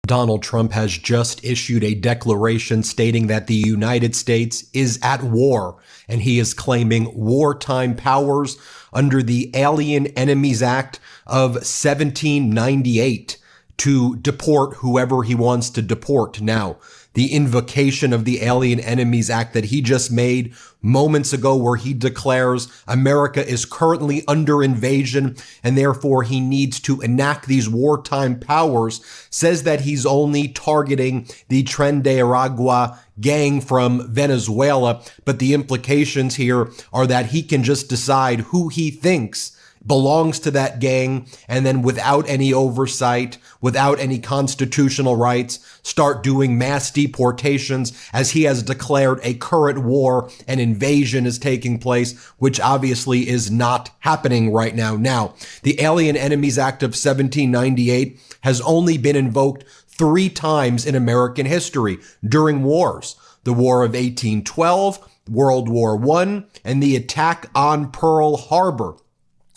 Donald Trump has just issued a declaration stating that the United States is at war, and he is claiming wartime powers under the Alien Enemies Act of 1798 to deport whoever he wants to deport. Now, the invocation of the Alien Enemies Act that he just made moments ago, where he declares America is currently under invasion and therefore he needs to enact these wartime powers, says that he's only targeting the Tren de Aragua gang from Venezuela. But the implications here are that he can just decide who he thinks belongs to that gang, and then without any oversight, without any constitutional rights, start doing mass deportations, as he has declared a current war, an invasion is taking place, which obviously is not happening right now. Now, the Alien Enemies Act of 1798 has only been invoked 3 times in American history during wars: the War of 1812, World War I, and the attack on Pearl Harbor.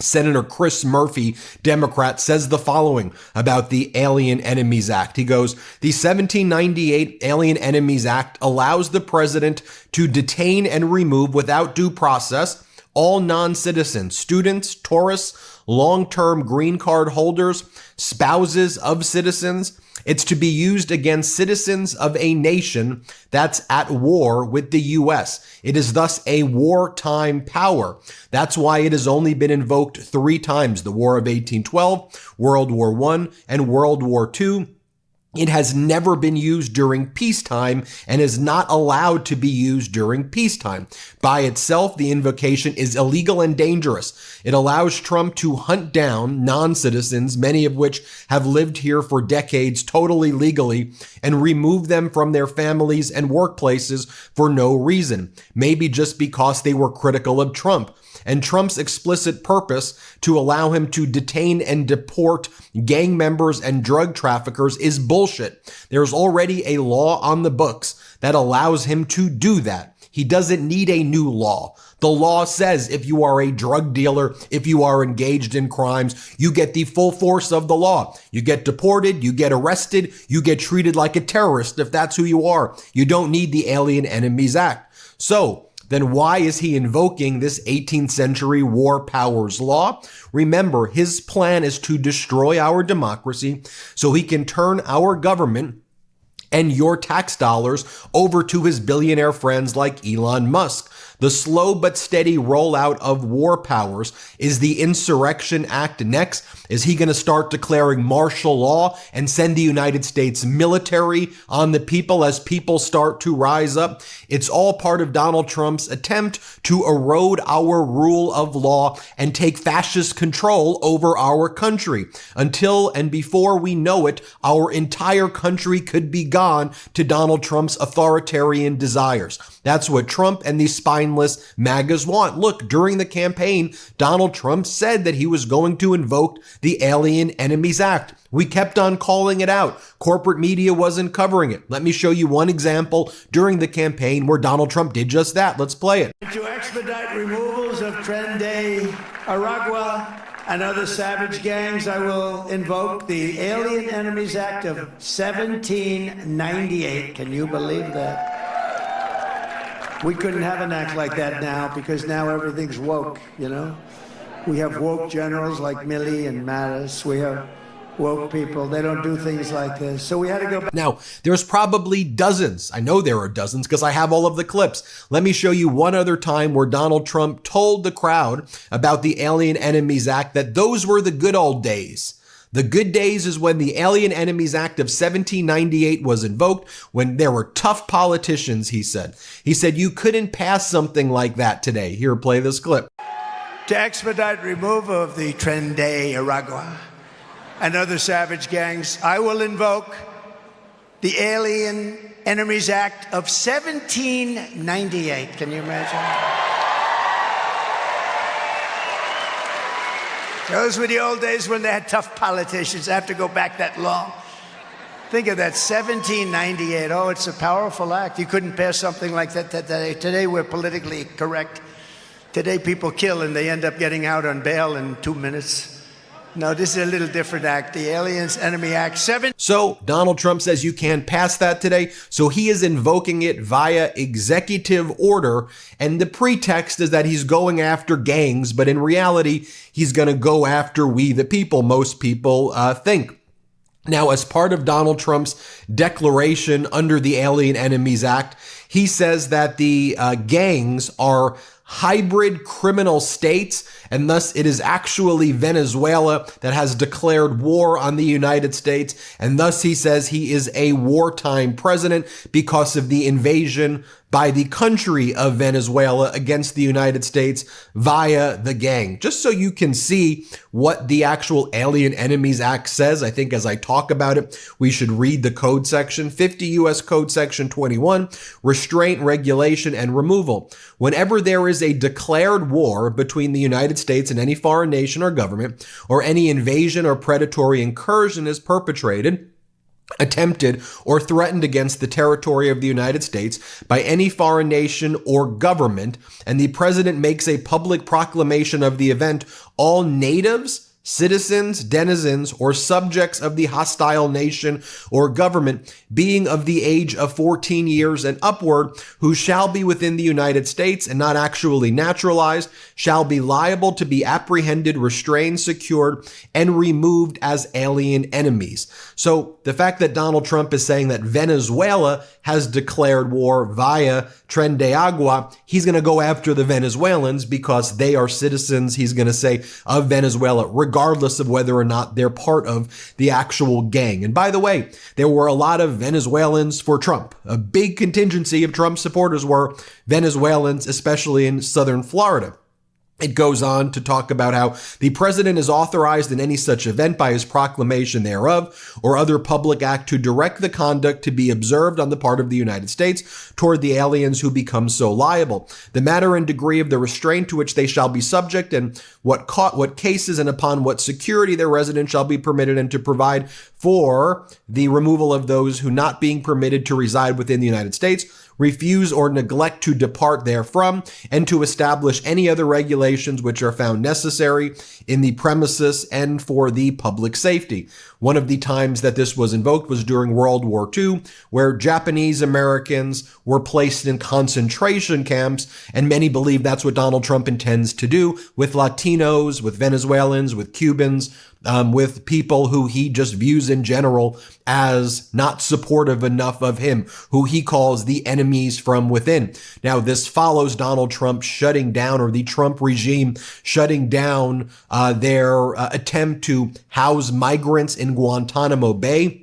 Senator Chris Murphy, Democrat, says the following about the Alien Enemies Act. He goes, "The 1798 Alien Enemies Act allows the president to detain and remove without due process all non-citizens, students, tourists, long-term green card holders, spouses of citizens. It's to be used against citizens of a nation that's at war with the U.S. It is thus a wartime power. That's why it has only been invoked 3 times: the War of 1812, World War I, and World War II. It has never been used during peacetime and is not allowed to be used during peacetime. By itself, the invocation is illegal and dangerous. It allows Trump to hunt down non-citizens, many of which have lived here for decades totally legally, and remove them from their families and workplaces for no reason, maybe just because they were critical of Trump. And Trump's explicit purpose to allow him to detain and deport gang members and drug traffickers is bullshit. There's already a law on the books that allows him to do that. He doesn't need a new law. The law says if you are a drug dealer, if you are engaged in crimes, you get the full force of the law. You get deported, you get arrested, you get treated like a terrorist if that's who you are. You don't need the Alien Enemies Act. So, then why is he invoking this 18th century war powers law? Remember, his plan is to destroy our democracy so he can turn our government and your tax dollars over to his billionaire friends like Elon Musk. The slow but steady rollout of war powers. Is the Insurrection Act next? Is he going to start declaring martial law and send the United States military on the people as people start to rise up? It's all part of Donald Trump's attempt to erode our rule of law and take fascist control over our country. Until and before we know it, our entire country could be gone to Donald Trump's authoritarian desires. That's what Trump and these spineless MAGAs want. Look, during the campaign, Donald Trump said that he was going to invoke the Alien Enemies Act. We kept on calling it out. Corporate media wasn't covering it. Let me show you one example during the campaign where Donald Trump did just that. Let's play it. To expedite removals of Tren de Aragua and other savage gangs, I will invoke the Alien Enemies Act of 1798. Can you believe that? We couldn't have an act like that now because now everything's woke, you know? We have woke generals like Milley and Mattis. We have woke people. They don't do things like this. So we had to go back. Now, there's probably dozens. I know there are dozens because I have all of the clips. Let me show you one other time where Donald Trump told the crowd about the Alien Enemies Act that those were the good old days. The good days is when the Alien Enemies Act of 1798 was invoked, when there were tough politicians, he said. He said you couldn't pass something like that today. Here, play this clip. To expedite removal of the Tren de Aragua and other savage gangs, I will invoke the Alien Enemies Act of 1798. Can you imagine? Those were the old days when they had tough politicians. I have to go back that long. Think of that, 1798. Oh, it's a powerful act. You couldn't pass something like that today. Today we're politically correct. Today people kill and they end up getting out on bail in 2 minutes. No, this is a little different act. The Aliens Enemy Act 7. So Donald Trump says you can't pass that today. So he is invoking it via executive order. And the pretext is that he's going after gangs. But in reality, he's going to go after we the people, most people think. Now, as part of Donald Trump's declaration under the Alien Enemies Act, he says that the gangs are hybrid criminal states, and thus it is actually Venezuela that has declared war on the United States, and thus he says he is a wartime president because of the invasion by the country of Venezuela against the United States via the gang. Just so you can see what the actual Alien Enemies Act says, I think as I talk about it, we should read the code section. 50 U.S. Code Section 21, restraint, regulation, and removal. Whenever there is a declared war between the United States and any foreign nation or government, or any invasion or predatory incursion is perpetrated, attempted, or threatened against the territory of the United States by any foreign nation or government, and the president makes a public proclamation of the event, all natives, citizens, denizens, or subjects of the hostile nation or government being of the age of 14 years and upward, who shall be within the United States and not actually naturalized, shall be liable to be apprehended, restrained, secured, and removed as alien enemies. So the fact that Donald Trump is saying that Venezuela has declared war via Tren de Aragua, he's going to go after the Venezuelans because they are citizens, he's going to say, of Venezuela, regardless of whether or not they're part of the actual gang. And by the way, there were a lot of Venezuelans for Trump. A big contingency of Trump supporters were Venezuelans, especially in southern Florida. It goes on to talk about how the president is authorized in any such event by his proclamation thereof or other public act to direct the conduct to be observed on the part of the United States toward the aliens who become so liable, the matter and degree of the restraint to which they shall be subject, and what cases and upon what security their residence shall be permitted, and to provide for the removal of those who, not being permitted to reside within the United States, refuse or neglect to depart therefrom, and to establish any other regulations which are found necessary in the premises and for the public safety. One of the times that this was invoked was during World War II, where Japanese Americans were placed in concentration camps, and many believe that's what Donald Trump intends to do with Latinos, with Venezuelans, with Cubans, with people who he just views in general as not supportive enough of him, who he calls the enemies from within. Now, this follows Donald Trump shutting down, or the Trump regime shutting down their attempt to house migrants in Guantanamo Bay.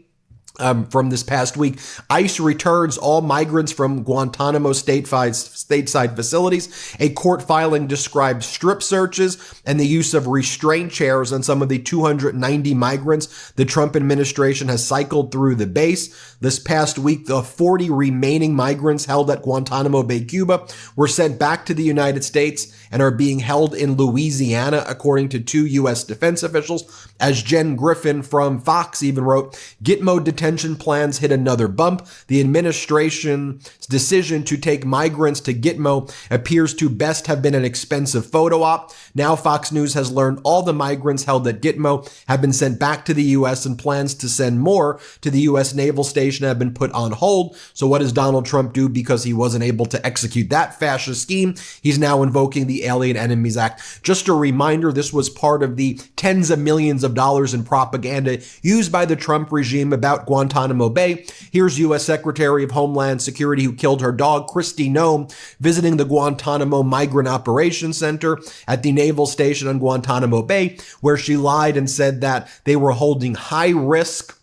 From this past week, ICE returns all migrants from Guantanamo stateside facilities. A court filing describes strip searches and the use of restraint chairs on some of the 290 migrants the Trump administration has cycled through the base. This past week, the 40 remaining migrants held at Guantanamo Bay, Cuba, were sent back to the United States and are being held in Louisiana, according to 2 U.S. defense officials. As Jen Griffin from Fox even wrote, Gitmo detention plans hit another bump. The administration's decision to take migrants to Gitmo appears to best have been an expensive photo op. Now Fox News has learned all the migrants held at Gitmo have been sent back to the U.S., and plans to send more to the U.S. Naval Station have been put on hold. So what does Donald Trump do because he wasn't able to execute that fascist scheme? He's now invoking the Alien Enemies Act. Just a reminder, this was part of the tens of millions of dollars in propaganda used by the Trump regime about Guantanamo Bay. Here's U.S. Secretary of Homeland Security, who killed her dog, Kristi Noem, visiting the Guantanamo Migrant Operations Center at the Naval Station on Guantanamo Bay, where she lied and said that they were holding high-risk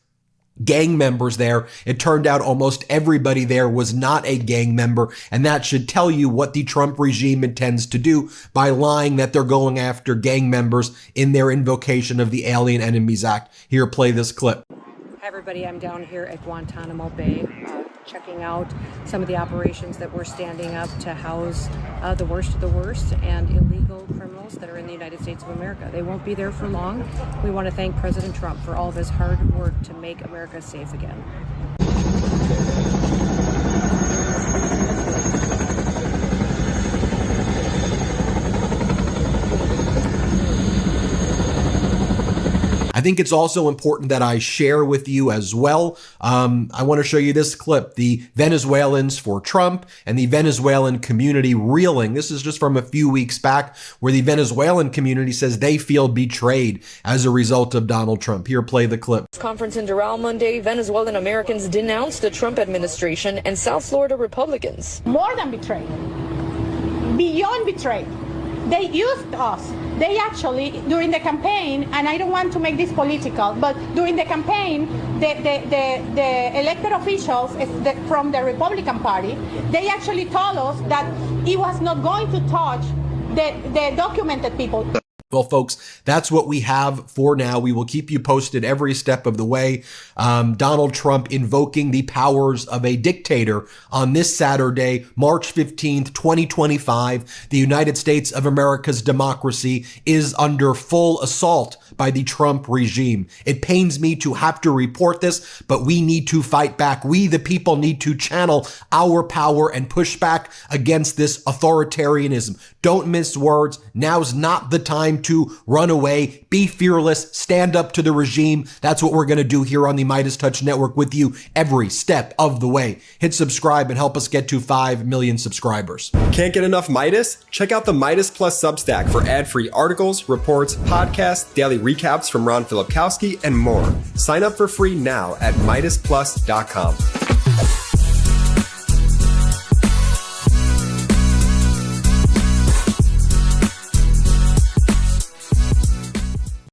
gang members there. It turned out almost everybody there was not a gang member, and that should tell you what the Trump regime intends to do by lying that they're going after gang members in their invocation of the Alien Enemies Act. Here, play this clip. Hi everybody, I'm down here at Guantanamo Bay checking out some of the operations that we're standing up to house the worst of the worst and illegal criminals that are in the United States of America. They won't be there for long. We want to thank President Trump for all of his hard work to make America safe again. think it's also important that I share with you as well. I want to show you this clip, the Venezuelans for Trump and the Venezuelan community reeling. This is just from a few weeks back, where the Venezuelan community says they feel betrayed as a result of Donald Trump. Here, play the clip. Conference in Doral Monday, Venezuelan Americans denounced the Trump administration and South Florida Republicans. More than betrayed, beyond betrayed. They used us. They actually, during the campaign, and I don't want to make this political, but during the campaign, the elected officials from the Republican Party, they actually told us that it was not going to touch the documented people. Well, folks, that's what we have for now. We will keep you posted every step of the way. Donald Trump invoking the powers of a dictator on this Saturday, March 15th, 2025. The United States of America's democracy is under full assault by the Trump regime. It pains me to have to report this, but we need to fight back. We, the people, need to channel our power and push back against this authoritarianism. Don't miss words. Now's not the time to run away. Be fearless. Stand up to the regime. That's what we're going to do here on the Midas Touch Network with you every step of the way. Hit subscribe and help us get to 5 million subscribers. Can't get enough Midas? Check out the Midas Plus Substack for ad-free articles, reports, podcasts, daily recaps from Ron Filipkowski, and more. Sign up for free now at MidasPlus.com.